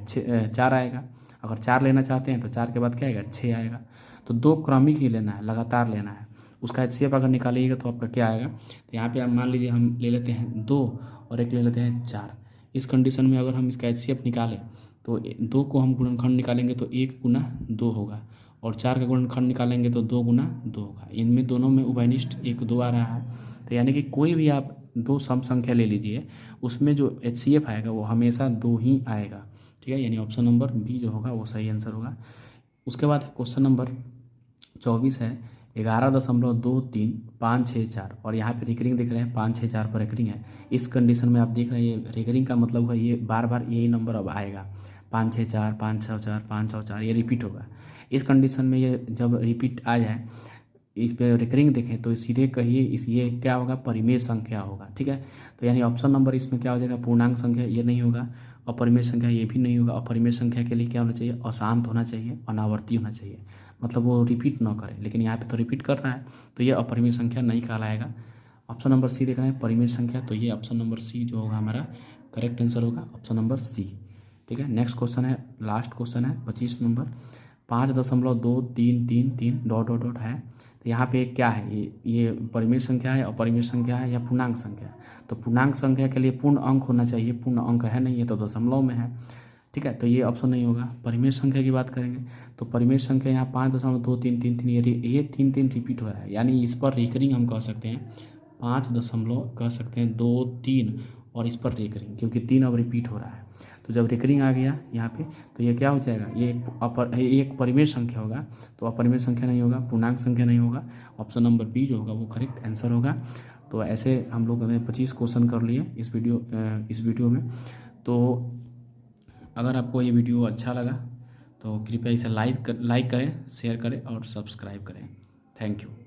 4 आएगा। अगर 4 लेना चाहते हैं तो 4 के बाद क्या आएगा 6 आएगा। तो दो क्रमिक ही लेना है, लगातार लेना है। उसका HCF अगर निकालिएगा तो आपका क्या आएगा, तो यहाँ पे आप मान लीजिए हम ले लेते हैं 2 और एक ले लेते हैं 4। इस कंडीशन में अगर हम इसका HCF निकालें तो 2 को हम गुणनखंड निकालेंगे तो 1 गुना 2 होगा और 4 का गुणनखंड निकालेंगे तो 2 गुना 2 होगा। इनमें दोनों में उभयनिष्ठ 1 2 आ रहा है। तो यानी कि कोई भी आप दो सम संख्या ले लीजिए, उसमें जो HCF आएगा वो हमेशा 2 ही आएगा। ठीक है, यानी ऑप्शन नंबर बी जो होगा वो सही आंसर होगा। उसके बाद क्वेश्चन नंबर 24 है 11.2356 और यहाँ पे रिकरिंग दिख रहे हैं 564 पर रिकरिंग है। इस कंडीशन में आप देख रहे हैं ये रिकरिंग का मतलब है ये बार बार यही नंबर अब आएगा 564 564 564, ये रिपीट होगा। इस कंडीशन में ये जब रिपीट आ जाए, इस पे रिकरिंग देखें तो सीधे कहिए इस ये क्या होगा परिमेय संख्या होगा। ठीक है, तो यानी ऑप्शन नंबर इसमें क्या हो जाएगा पूर्णांक संख्या, ये नहीं होगा। अपरिमेय संख्या ये भी नहीं होगा। अपरिमेय संख्या के लिए क्या होना चाहिए अशांत होना चाहिए, अनावर्ती होना चाहिए, मतलब वो रिपीट ना करे। लेकिन यहाँ पे तो रिपीट कर रहा है तो ये अपरिमेय संख्या नहीं कहलाएगा। ऑप्शन नंबर सी देख रहे हैं परिमेय संख्या, तो ये ऑप्शन नंबर सी जो होगा हमारा करेक्ट आंसर होगा ऑप्शन नंबर सी। ठीक है, नेक्स्ट क्वेश्चन है, लास्ट क्वेश्चन है 25 नंबर 5.2333 डॉट डॉट डॉट है। तो यहाँ पे क्या है, ये परिमेय संख्या है, अपरिमेय संख्या है या पूर्णांक संख्या। तो पूर्णांक संख्या के लिए पूर्ण अंक होना चाहिए, पूर्ण अंक है नहीं, ये तो दशमलव में है। ठीक है, तो ये ऑप्शन नहीं होगा। परिमेय संख्या की बात करेंगे तो परिमेय संख्या यहाँ 5.2333 ये 3 रिपीट हो रहा है, यानी इस पर रिकरिंग हम कह सकते हैं 5.23 और इस पर रिकरिंग, क्योंकि 3 अब रिपीट हो रहा है। तो जब रिकरिंग आ गया यहाँ पे तो ये क्या हो जाएगा, ये एक परिमेय संख्या होगा, तो अपरिमेय संख्या नहीं होगा, पूर्णांक संख्या नहीं होगा। ऑप्शन नंबर बी जो होगा वो करेक्ट आंसर होगा। तो ऐसे हम लोग ने 25 क्वेश्चन कर लिए इस वीडियो में। तो अगर आपको ये वीडियो अच्छा लगा तो कृपया इसे लाइक करें, शेयर करें और सब्सक्राइब करें। Thank you.